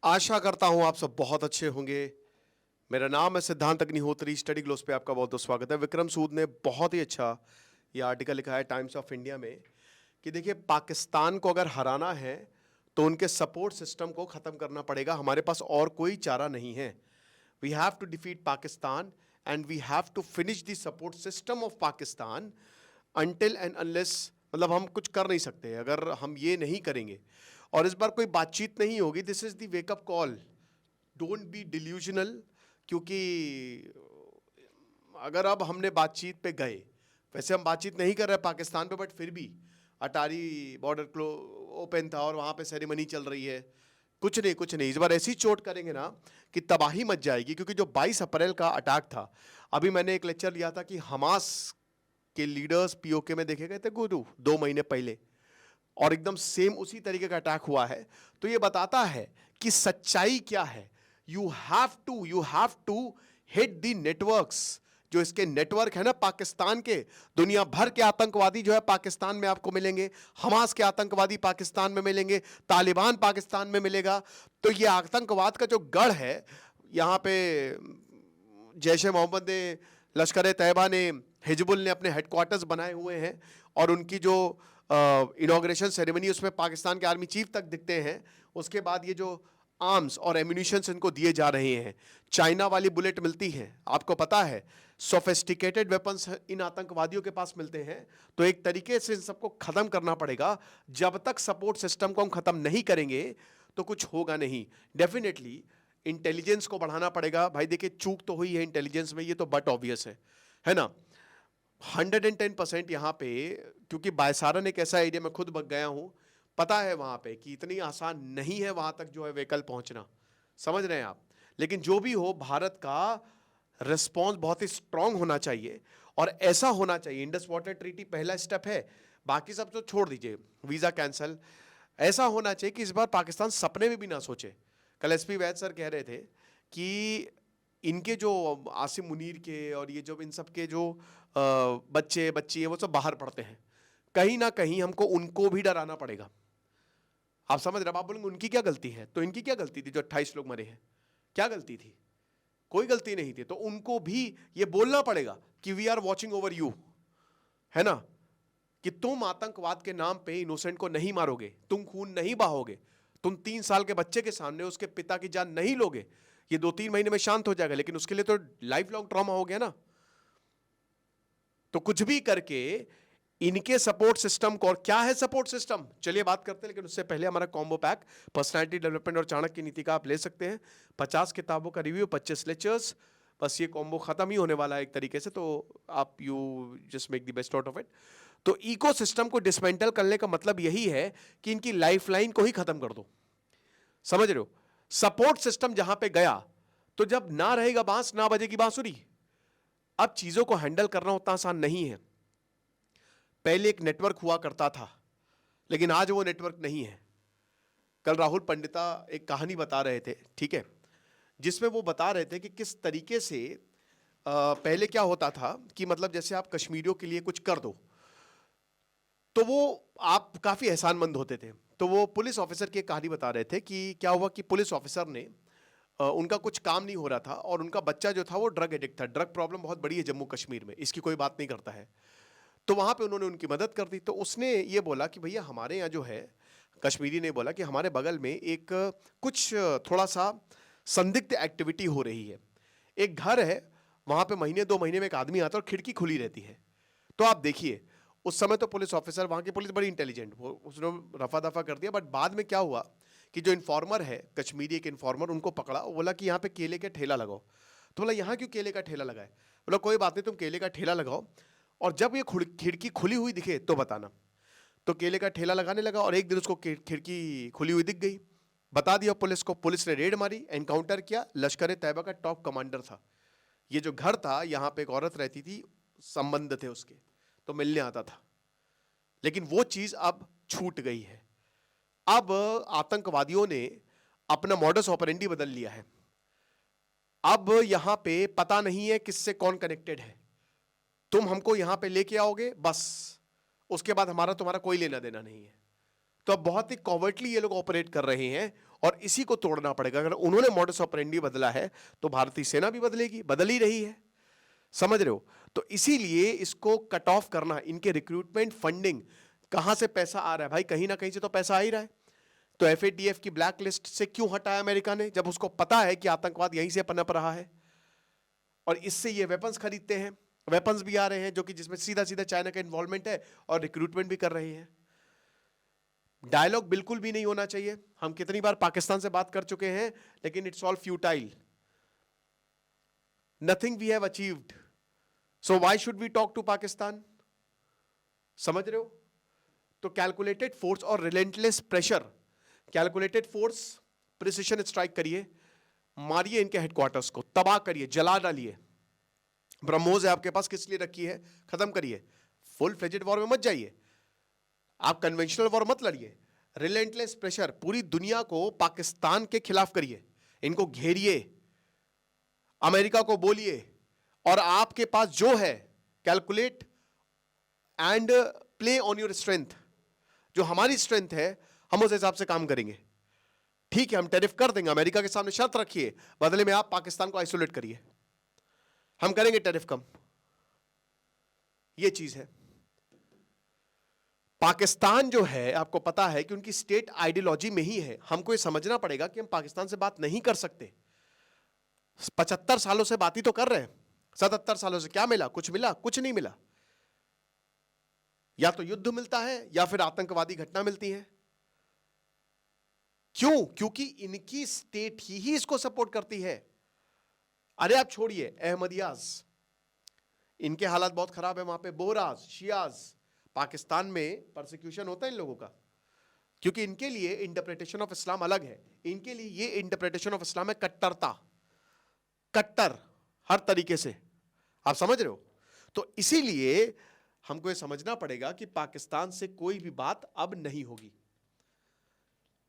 आशा करता हूं आप सब बहुत अच्छे होंगे। मेरा नाम है सिद्धांत अग्निहोत्री। स्टडी ग्लोस पे आपका बहुत बहुत स्वागत है। विक्रम सूद ने बहुत ही अच्छा ये आर्टिकल लिखा है टाइम्स ऑफ इंडिया में कि देखिए, पाकिस्तान को अगर हराना है तो उनके सपोर्ट सिस्टम को खत्म करना पड़ेगा। हमारे पास और कोई चारा नहीं है। We have to defeat Pakistan and we have to finish the support system of Pakistan until and unless, मतलब हम कुछ कर नहीं सकते अगर हम ये नहीं करेंगे। और इस बार कोई बातचीत नहीं होगी। This is the wake up call. Don't be delusional. क्योंकि अगर अब हमने बातचीत पे गए, वैसे हम बातचीत नहीं कर रहे पाकिस्तान पे, बट फिर भी अटारी बॉर्डर क्लो ओपन था और वहां पे सेरेमनी चल रही है। कुछ नहीं कुछ नहीं, इस बार ऐसी चोट करेंगे ना कि तबाही मच जाएगी। क्योंकि जो 22 अप्रैल का अटैक था, अभी मैंने एक लेक्चर लिया था कि हमास के लीडर्स पीओके में देखे गए थे गुरु 2 महीने पहले, और एकदम सेम उसी तरीके का अटैक हुआ है। तो ये बताता है कि सच्चाई क्या है। You have to hit the networks. जो इसके नेटवर्क है ना पाकिस्तान के, दुनिया भर के आतंकवादी जो है पाकिस्तान में आपको मिलेंगे। हमास के आतंकवादी पाकिस्तान में मिलेंगे, तालिबान पाकिस्तान में मिलेगा। तो ये आतंकवाद का जो गढ़ है, यहाँ पे जैश ए मोहम्मद ने, लश्कर ए तैयबा ने, हिजबुल ने अपने हेडक्वार्टर्स बनाए हुए हैं। और उनकी जो इनॉग्रेशन सेरेमनी, उसमें पाकिस्तान के आर्मी चीफ तक दिखते हैं। उसके बाद ये जो आर्म्स और एम्यूनिशंस इनको दिए जा रहे हैं, चाइना वाली बुलेट मिलती है, आपको पता है। सोफिस्टिकेटेड वेपन्स इन आतंकवादियों के पास मिलते हैं। तो एक तरीके से इन सबको खत्म करना पड़ेगा। जब तक सपोर्ट सिस्टम को हम खत्म नहीं करेंगे तो कुछ होगा नहीं। डेफिनेटली इंटेलिजेंस को बढ़ाना पड़ेगा। भाई देखिए, चूक तो हुई है इंटेलिजेंस में, ये तो बट ऑब्वियस है ना। 110% यहाँ पे, क्योंकि बायसारन एक ऐसा एरिया में खुद बग गया हूं, पता है वहां पे कि इतनी आसान नहीं है वहां तक जो है व्हीकल पहुंचना। समझ रहे हैं आप। लेकिन जो भी हो, भारत का रिस्पॉन्स बहुत ही स्ट्रांग होना चाहिए और ऐसा होना चाहिए। इंडस वाटर ट्रीटी पहला स्टेप है, बाकी सब तो छोड़ दीजिए, वीजा कैंसल। ऐसा होना चाहिए कि इस बार पाकिस्तान सपने में भी ना सोचे। कल एसपी वैद सर कह रहे थे कि इनके जो आसिम मुनीर के और ये जो इन सब के जो बच्चे बच्ची है वो सब बाहर पढ़ते हैं। कहीं ना कहीं हमको उनको भी डराना पड़ेगा। आप समझ रहे हैं। आप बोलेंगे उनकी क्या गलती है, तो इनकी क्या गलती थी जो 28 लोग मरे हैं? क्या गलती थी? कोई गलती नहीं थी। तो उनको भी ये बोलना पड़ेगा कि we are watching over you, है ना। कि तुम आतंकवाद के नाम पे इनोसेंट को नहीं मारोगे, तुम खून नहीं बहाओगे, तुम 3 साल के बच्चे के सामने उसके पिता की जान नहीं लोगे। ये 2-3 महीने में शांत हो जाएगा, लेकिन उसके लिए तो लाइफ लॉन्ग ट्रॉमा हो गया ना। तो कुछ भी करके इनके सपोर्ट सिस्टम को, और क्या है सपोर्ट सिस्टम, चलिए बात करते हैं। लेकिन उससे पहले हमारा कॉम्बो पैक पर्सनालिटी डेवलपमेंट और चाणक्य नीति का आप ले सकते हैं। 50 किताबों का रिव्यू, 25 लेक्चर्स, बस ये कॉम्बो खत्म ही होने वाला है एक तरीके से। तो आप you just make the best out of it. तो इकोसिस्टम को डिसमेंटल करने का मतलब यही है कि इनकी लाइफलाइन को ही खत्म कर दो। समझ रहे हो। सपोर्ट सिस्टम जहां पे गया, तो जब ना रहेगा बांस ना बजेगी बांसुरी। अब चीजों को हैंडल करना उतना आसान नहीं है। पहले एक नेटवर्क हुआ करता था, लेकिन आज वो नेटवर्क नहीं है। कल राहुल पंडिता एक कहानी बता रहे थे, ठीक है, जिसमें वो बता रहे थे कि किस तरीके से पहले क्या होता था कि मतलब जैसे आप कश्मीरियों के लिए कुछ कर दो तो वो आप काफी एहसानमंद होते थे। तो वो पुलिस ऑफिसर की एक कहानी बता रहे थे कि क्या हुआ कि पुलिस ऑफिसर ने उनका कुछ काम नहीं हो रहा था और उनका बच्चा जो था वो ड्रग एडिक्ट था। ड्रग प्रॉब्लम बहुत बड़ी है जम्मू कश्मीर में, इसकी कोई बात नहीं करता है। तो वहां पे उन्होंने उनकी मदद कर दी। तो उसने ये बोला कि भैया हमारे यहाँ जो है, कश्मीरी ने बोला कि हमारे बगल में एक कुछ थोड़ा सा संदिग्ध एक्टिविटी हो रही है। एक घर है, वहां पे महीने 2 महीने में एक आदमी आता है और खिड़की खुली रहती है। तो आप देखिए, उस समय तो पुलिस ऑफिसर, वहां की पुलिस बड़ी इंटेलिजेंट, वो उसने रफा दफा कर दिया। बट बाद में क्या हुआ कि जो इन्फॉर्मर है, कश्मीरी एक इन्फॉर्मर, उनको पकड़ा। वो बोला कि यहाँ पे केले का ठेला लगाओ। तो बोला यहाँ क्यों केले का ठेला लगाए? बोला कोई बात नहीं, तुम केले का ठेला लगाओ और जब ये खिड़की खुली हुई दिखे तो बताना। तो केले का ठेला लगाने लगा और एक दिन उसको खिड़की खुली हुई दिख गई। बता दिया पुलिस को। पुलिस ने रेड मारी, एनकाउंटर किया। लश्कर ए तैयबा का टॉप कमांडर था। ये जो घर था, यहाँ पे एक औरत रहती थी, संबंध थे उसके, तो मिलने आता था। लेकिन वो चीज अब छूट गई है। अब आतंकवादियों ने अपना मॉडस ऑपरेंडी बदल लिया है। अब यहां पे पता नहीं है किससे कौन कनेक्टेड है। तुम हमको यहां पे लेके आओगे बस, उसके बाद हमारा तुम्हारा कोई लेना देना नहीं है। तो अब बहुत ही कॉवर्टली ये लोग ऑपरेट कर रहे हैं और इसी को तोड़ना पड़ेगा। अगर उन्होंने मॉडस ऑपरेंडी बदला है तो भारतीय सेना भी बदलेगी, बदल ही रही है, समझ रहे हो। तो इसीलिए इसको कट ऑफ करना, इनके रिक्रूटमेंट फंडिंग कहां से पैसा आ रहा है भाई, कहीं ना कहीं से तो पैसा आ ही रहा है। तो एफएटीएफ की ब्लैक लिस्ट से क्यों हटाया अमेरिका ने, जब उसको पता है कि आतंकवाद यहीं से पनप रहा है और इससे ये वेपन्स खरीदते हैं, वेपन्स भी आ रहे हैं जो कि जिसमें सीधा सीधा चाइना का इन्वॉल्वमेंट है और रिक्रूटमेंट भी कर रहे हैं। डायलॉग बिल्कुल भी नहीं होना चाहिए। हम कितनी बार पाकिस्तान से बात कर चुके हैं, लेकिन it's all futile, nothing we have achieved, so why should we talk to Pakistan, समझ रहे हो। तो कैलकुलेटेड फोर्स और relentless pressure, calculated force, precision strike करिए, मारिए इनके हेडक्वार्टर्स को, तबाह करिए, जला डालिए। ब्रह्मोस है आपके पास, किस लिए रखी है, खत्म करिए। फुल फ्लेजेड वॉर में मत जाइए, आप कन्वेंशनल वॉर मत लड़िए। रिलेंटलेस प्रेशर, पूरी दुनिया को पाकिस्तान के खिलाफ करिए, इनको घेरिए, अमेरिका को बोलिए, और आपके पास जो है calculate and play on your strength. जो हमारी स्ट्रेंथ है हम उस हिसाब से काम करेंगे। ठीक है, हम टैरिफ कर देंगे, अमेरिका के सामने शर्त रखिए, बदले में आप पाकिस्तान को आइसोलेट करिए, हम करेंगे टैरिफ कम। यह चीज है। पाकिस्तान जो है, आपको पता है कि उनकी स्टेट आइडियोलॉजी में ही है। हमको यह समझना पड़ेगा कि हम पाकिस्तान से बात नहीं कर सकते। 75 सालों से बात ही तो कर रहे हैं, 77 सालों से क्या मिला, कुछ मिला, कुछ नहीं मिला। या तो युद्ध मिलता है या फिर आतंकवादी घटना मिलती है। क्यों? क्योंकि इनकी स्टेट ही इसको सपोर्ट करती है। अरे आप छोड़िए अहमदियाज, इनके हालात बहुत खराब है वहां पे, बोहराज, शियाज, पाकिस्तान में परसिक्यूशन होता है इन लोगों का, क्योंकि इनके लिए इंटरप्रिटेशन ऑफ इस्लाम अलग है। इनके लिए ये इंटरप्रिटेशन ऑफ इस्लाम है कट्टरता, कट्टर हर तरीके से, आप समझ रहे हो। तो इसीलिए हमको ये समझना पड़ेगा कि पाकिस्तान से कोई भी बात अब नहीं होगी,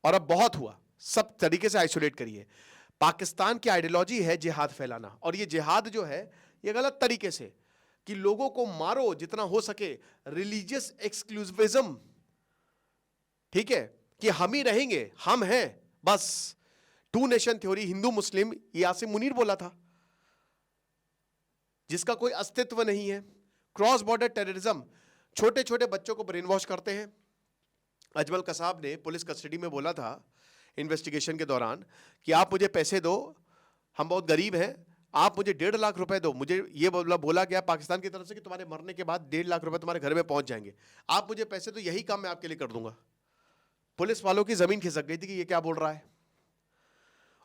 और अब बहुत हुआ, सब तरीके से आइसोलेट करिए। पाकिस्तान की आइडियोलॉजी है जिहाद फैलाना, और ये जिहाद जो है ये गलत तरीके से, कि लोगों को मारो जितना हो सके, रिलीजियस एक्सक्लूसिविज्म, ठीक है, कि हम ही रहेंगे, हम हैं बस, टू नेशन थ्योरी, हिंदू मुस्लिम, ये आसिम मुनीर बोला था, जिसका कोई अस्तित्व नहीं है। क्रॉस बॉर्डर टेररिज्म, छोटे छोटे बच्चों को ब्रेन वॉश करते हैं। अजमल कसाब ने पुलिस कस्टडी में बोला था इन्वेस्टिगेशन के दौरान कि आप मुझे पैसे दो, हम बहुत गरीब हैं, आप मुझे 1.5 लाख रुपए दो। मुझे ये बोला गया पाकिस्तान की तरफ से कि तुम्हारे मरने के बाद 1.5 लाख रुपए तुम्हारे घर में पहुंच जाएंगे, आप मुझे पैसे दो, यही काम मैं आपके लिए कर दूंगा। पुलिस वालों की जमीन खिसक गई थी कि ये क्या बोल रहा है।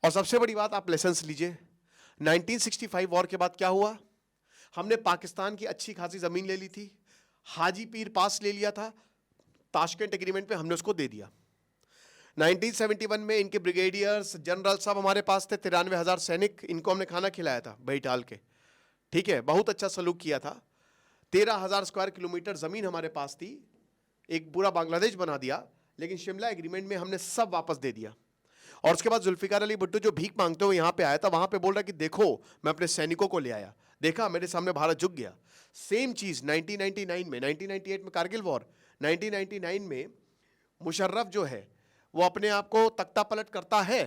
और सबसे बड़ी बात, आप लेसन्स लीजिए, 1965 वॉर के बाद क्या हुआ, हमने पाकिस्तान की अच्छी खासी जमीन ले ली थी, हाजी पीर पास ले लिया था, ताशकंद एग्रीमेंट पे हमने उसको दे दिया। 1971 में इनके ब्रिगेडियर्स, जनरल सब हमारे पास थे, 93,000 सैनिक, इनको हमने खाना खिलाया था बैठाल के, ठीक है, बहुत अच्छा सलूक किया था। 13,000 स्क्वायर किलोमीटर जमीन हमारे पास थी, एक पूरा बांग्लादेश बना दिया, लेकिन शिमला एग्रीमेंट में हमने सब वापस दे दिया। और उसके बाद जुल्फिकार अली भुट्टो जो भीख मांगते हुए यहाँ पे आया था, वहां पे बोल रहा कि देखो मैं अपने सैनिकों को ले आया, देखा मेरे सामने भारत झुक गया। सेम चीज 1999 में, 1998 में कारगिल वॉर, 1999 में मुशर्रफ जो है वो अपने आप को तख्ता पलट करता है,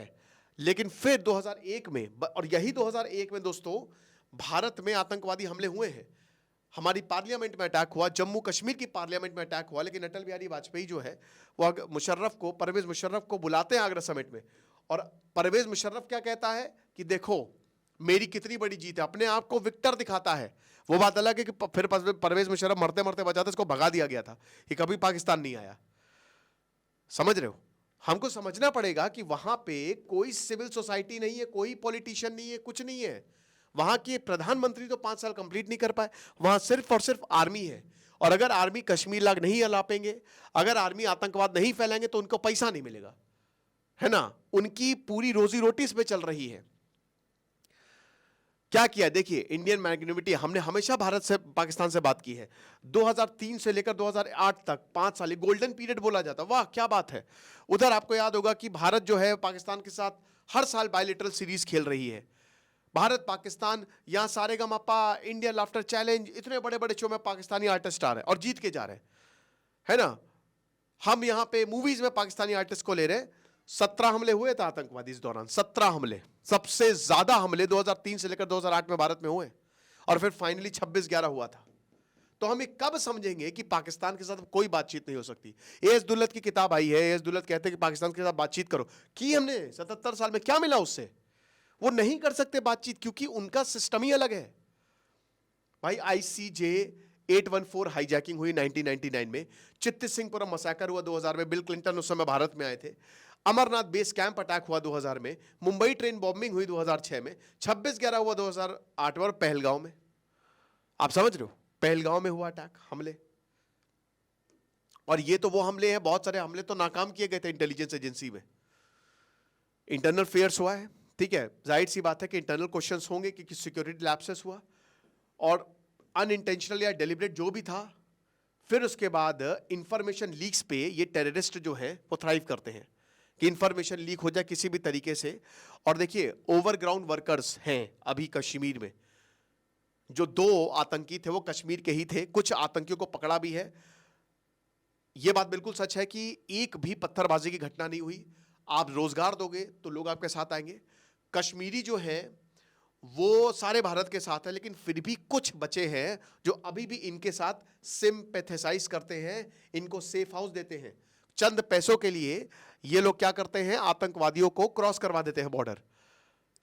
लेकिन फिर 2001 में, और यही 2001 में दोस्तों भारत में आतंकवादी हमले हुए हैं। हमारी पार्लियामेंट में अटैक हुआ, जम्मू कश्मीर की पार्लियामेंट में अटैक हुआ, लेकिन अटल बिहारी वाजपेयी जो है वो मुशर्रफ को, परवेज मुशर्रफ को बुलाते हैं आगरा समिट में, और परवेज मुशर्रफ क्या कहता है कि देखो मेरी कितनी बड़ी जीत है, अपने आप को विक्टर दिखाता है। वो बात अलग है कि फिर परवेज मुशर्रफ मरते मरते बचा था, इसको भगा दिया गया था, ये कभी पाकिस्तान नहीं आया, समझ रहे हो। हमको समझना पड़ेगा कि वहां पे कोई सिविल सोसाइटी नहीं है, कोई पॉलिटिशियन नहीं है, कुछ नहीं है। वहां के प्रधानमंत्री तो 5 साल कंप्लीट नहीं कर पाए, वहां सिर्फ और सिर्फ आर्मी है। और अगर आर्मी कश्मीर लाग नहीं अलापेंगे, अगर आर्मी आतंकवाद नहीं फैलाएंगे तो उनको पैसा नहीं मिलेगा, है ना, उनकी पूरी रोजी रोटी इस पे चल रही है। क्या किया देखिए, इंडियन मैग्नेटिविटी, हमने हमेशा भारत से, पाकिस्तान से बात की है। 2003 से लेकर 2008 तक 5 साल गोल्डन पीरियड बोला जाता, वाह क्या बात है। उधर आपको याद होगा कि भारत जो है पाकिस्तान के साथ हर साल बायलैटरल सीरीज खेल रही है। भारत पाकिस्तान, यहां सारेगामापा, इंडिया लाफ्टर चैलेंज, इतने बड़े बड़े शो में पाकिस्तानी आर्टिस्ट आ रहे हैं और जीत के जा रहे हैं, है ना। हम यहां पे मूवीज में पाकिस्तानी आर्टिस्ट को ले रहे हैं। 17 हमले हुए थे आतंकवादी इस दौरान, 17 हमले, सबसे ज्यादा हमले 2003 से लेकर 2008 में भारत में हुए, और फिर फाइनली 26/11 हुआ था। तो हम ये कब समझेंगे कि पाकिस्तान के साथ कोई बातचीत नहीं हो सकती? एएस दुल्लत की किताब आई है, एएस दुल्लत कहते हैं कि पाकिस्तान के साथ बातचीत करो, कि हमने 77 साल में क्या मिला उससे? वो नहीं कर सकते बातचीत, क्योंकि उनका सिस्टम ही अलग है भाई। आईसीजे 814 हाईजैकिंग हुई 1999 में, चित्ती सिंहपुरम मसैकर हुआ 2000 में, बिल क्लिंटन उस समय भारत में आए थे। अमरनाथ बेस कैंप अटैक हुआ 2000 में, मुंबई ट्रेन बॉम्बिंग हुई 2006 में, 26/11 हुआ 2008 में, और पहलगांव में, आप समझ रहे हो, पहलगांव में हुआ अटैक, हमले। और ये तो वो हमले हैं, बहुत सारे हमले तो नाकाम किए गए थे इंटेलिजेंस एजेंसी में। इंटरनल फेयर्स हुआ है, ठीक है, जाहिर सी बात है कि इंटरनल क्वेश्चंस होंगे कि सिक्योरिटी लैप्सेस हुआ, और अनइंटेंशनल या डेलिब्रेट जो भी था। फिर उसके बाद इंफॉर्मेशन लीक्स पे ये टेररिस्ट जो है वो थ्राइव करते हैं कि इंफॉर्मेशन लीक हो जाए किसी भी तरीके से। और देखिए, ओवरग्राउंड वर्कर्स हैं अभी कश्मीर में, जो 2 आतंकी थे वो कश्मीर के ही थे, कुछ आतंकियों को पकड़ा भी है। यह बात बिल्कुल सच है कि एक भी पत्थरबाजी की घटना नहीं हुई। आप रोजगार दोगे तो लोग आपके साथ आएंगे। कश्मीरी जो है वो सारे भारत के साथ है, लेकिन फिर भी कुछ बचे हैं जो अभी भी इनके साथ सिंपैथेसाइज करते हैं, इनको सेफ हाउस देते हैं। चंद पैसों के लिए ये लोग क्या करते हैं, आतंकवादियों को क्रॉस करवा देते हैं बॉर्डर।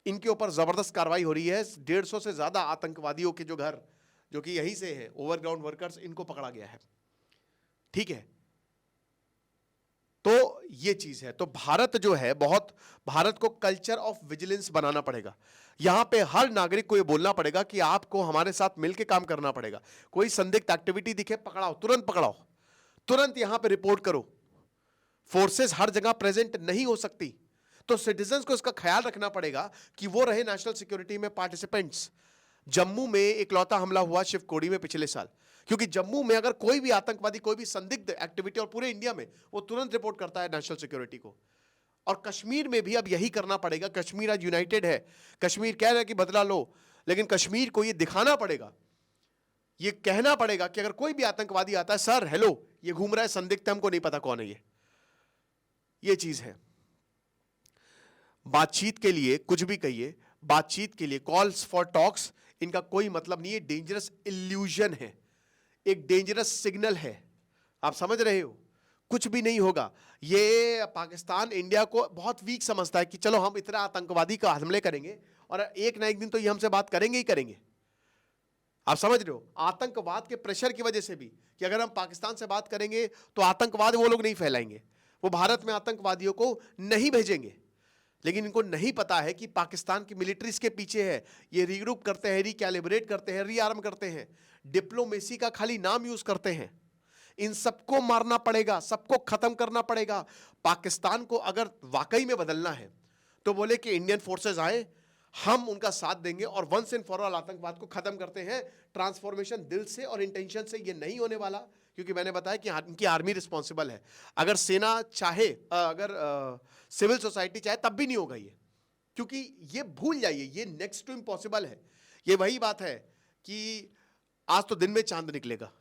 इनके ऊपर जबरदस्त कार्रवाई हो रही है। 150 से ज्यादा आतंकवादियों के जो घर, जो कि यहीं से है, ओवरग्राउंड वर्कर्स, इनको पकड़ा गया है, ठीक है। तो ये चीज है। तो भारत जो है, भारत को कल्चर ऑफ विजिलेंस बनाना पड़ेगा। यहां पे हर नागरिक को ये बोलना पड़ेगा कि आपको हमारे साथ मिलकर काम करना पड़ेगा। कोई संदिग्ध एक्टिविटी दिखे, पकड़ाओ, तुरंत पकड़ाओ, तुरंत यहां पे रिपोर्ट करो। फोर्सेस हर जगह प्रेजेंट नहीं हो सकती, तो सिटीजन्स को इसका ख्याल रखना पड़ेगा कि वो रहे नेशनल सिक्योरिटी में पार्टिसिपेंट्स। जम्मू में इकलौता हमला हुआ शिवकोड़ी में पिछले साल, क्योंकि जम्मू में अगर कोई भी आतंकवादी, कोई भी संदिग्ध एक्टिविटी, और पूरे इंडिया में, वो तुरंत रिपोर्ट करता है नेशनल सिक्योरिटी को। और कश्मीर में भी अब यही करना पड़ेगा। कश्मीर आज यूनाइटेड है। कश्मीर कह रहा है कि बदला लो, लेकिन कश्मीर को ये दिखाना पड़ेगा, ये कहना पड़ेगा कि अगर कोई भी आतंकवादी आता है, सर हेलो, ये घूम रहा है, संदिग्ध, हमको नहीं पता कौन है ये चीज है। बातचीत के लिए कुछ भी कहिए, बातचीत के लिए कॉल्स फॉर टॉक्स, इनका कोई मतलब नहीं है। डेंजरस इल्यूजन है, एक डेंजरस सिग्नल है, आप समझ रहे हो, कुछ भी नहीं होगा। ये पाकिस्तान इंडिया को बहुत वीक समझता है कि चलो हम इतना आतंकवादी का हमले करेंगे और एक ना एक दिन तो ये हमसे बात करेंगे ही करेंगे। आप समझ रहे हो, आतंकवाद के प्रेशर की वजह से भी, कि अगर हम पाकिस्तान से बात करेंगे तो आतंकवाद वो लोग नहीं फैलाएंगे, वो भारत में आतंकवादियों को नहीं भेजेंगे। लेकिन इनको नहीं पता है कि पाकिस्तान की मिलिट्री इसके पीछे है। ये रीग्रुप करते हैं, रिकैलिब्रेट करते हैं, रीआर्म करते हैं, डिप्लोमेसी का खाली नाम यूज करते हैं। इन सबको मारना पड़ेगा, सबको खत्म करना पड़ेगा। पाकिस्तान को अगर वाकई में बदलना है तो बोले कि इंडियन फोर्सेस आए, हम उनका साथ देंगे और वंस एंड फॉर ऑल आतंकवाद को खत्म करते हैं। ट्रांसफॉर्मेशन दिल से और इंटेंशन से ये नहीं होने वाला, क्योंकि मैंने बताया कि इनकी आर्मी रिस्पॉन्सिबल है। अगर सेना चाहे, अगर सिविल सोसाइटी चाहे, तब भी नहीं होगा ये, क्योंकि ये भूल जाइए, ये नेक्स्ट टू इम्पॉसिबल है। ये वही बात है कि आज तो दिन में चांद निकलेगा,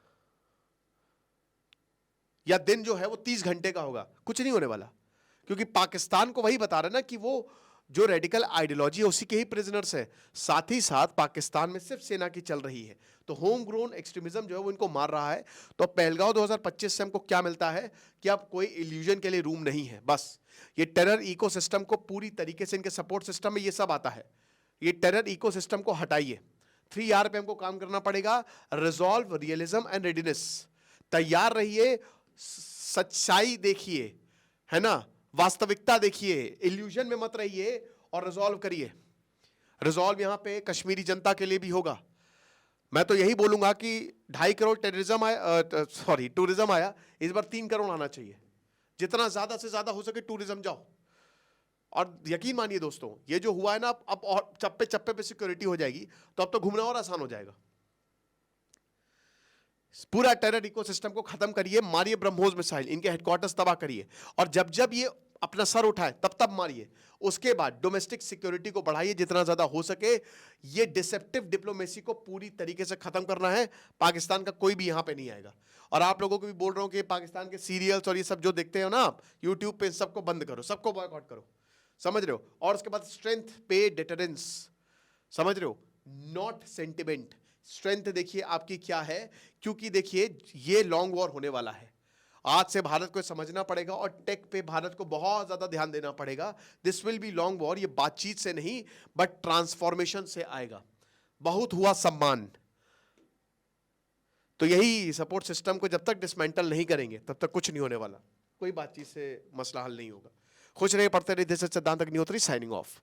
या दिन जो है वो 30 घंटे का होगा, कुछ नहीं होने वाला। क्योंकि पाकिस्तान को वही बता रहे ना कि वो जो रेडिकल आइडियोलॉजी है उसी के ही प्रिजनर्स है। साथ ही साथ पाकिस्तान में सिर्फ सेना की चल रही है, तो होम ग्रोन एक्सट्रीमिज्म जो है वो इनको मार रहा है। तो पहलगांव 2025 से हमको क्या मिलता है कि अब कोई इल्यूजन के लिए रूम नहीं है। बस ये टेरर इकोसिस्टम को पूरी तरीके से, इनके सपोर्ट सिस्टम में ये सब आता है, ये टेरर इकोसिस्टम को हटाइए। 3R पे हमको काम करना पड़ेगा, रिजॉल्व, रियलिज्म एंड रेडीनेस। तैयार रहिए, सच्चाई देखिए, है ना, वास्तविकता देखिए, इल्यूजन में मत रहिए, और रिजॉल्व करिए। रिजॉल्व यहां पे कश्मीरी जनता के लिए भी होगा। मैं तो यही बोलूंगा कि 2.5 करोड़ टूरिज्म आया, इस बार 3 करोड़ आना चाहिए। जितना ज्यादा से ज्यादा हो सके टूरिज्म जाओ। और यकीन मानिए दोस्तों, ये जो हुआ है ना, अब और चप्पे चप्पे पे सिक्योरिटी हो जाएगी, तो अब तो घूमना और आसान हो जाएगा। पूरा टेरर इकोसिस्टम को खत्म करिए, मारिए ब्रह्मोस मिसाइल, इनके हेडक्वार्टर्स तबाह करिए। और जब जब ये अपना सर उठाए तब मारिए। उसके बाद डोमेस्टिक सिक्योरिटी को बढ़ाइए जितना ज्यादा हो सके। ये डिसेप्टिव डिप्लोमेसी को पूरी तरीके से खत्म करना है। पाकिस्तान का कोई भी यहां पे नहीं आएगा। और आप लोगों को भी बोल रहा हूं कि पाकिस्तान के सीरियल्स और ये सब जो देखते हो ना आप यूट्यूब पे, सबको बंद करो, सबको बॉयकॉट करो, समझ रहे हो। और उसके बाद स्ट्रेंथ पे डिटरेंस, समझ रहे हो, नॉट सेंटिमेंट। स्ट्रेंथ देखिए आपकी क्या है, क्योंकि देखिए ये लॉन्ग वॉर होने वाला है। आज से भारत को समझना पड़ेगा और टेक पे भारत को बहुत ज्यादा ध्यान देना पड़ेगा। This will be long war. ये बातचीत से नहीं बट ट्रांसफॉर्मेशन से आएगा। बहुत हुआ सम्मान। तो यही सपोर्ट सिस्टम को जब तक डिसमेंटल नहीं करेंगे तब तक कुछ नहीं होने वाला। कोई बातचीत से मसला हल नहीं होगा। खुश रहिए, पढ़ते रहिए। दिस इज सिद्धांत अग्निहोत्री साइनिंग ऑफ।